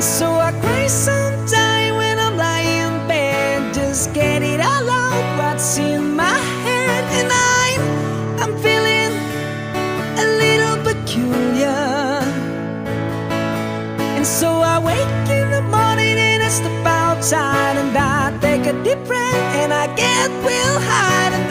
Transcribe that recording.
So I cry sometime when I'm lying in bed, just get it all out what's in my head. And I'm feeling a little peculiar. And so I wake in the morning and I step outside and I take a deep breath and I get real high.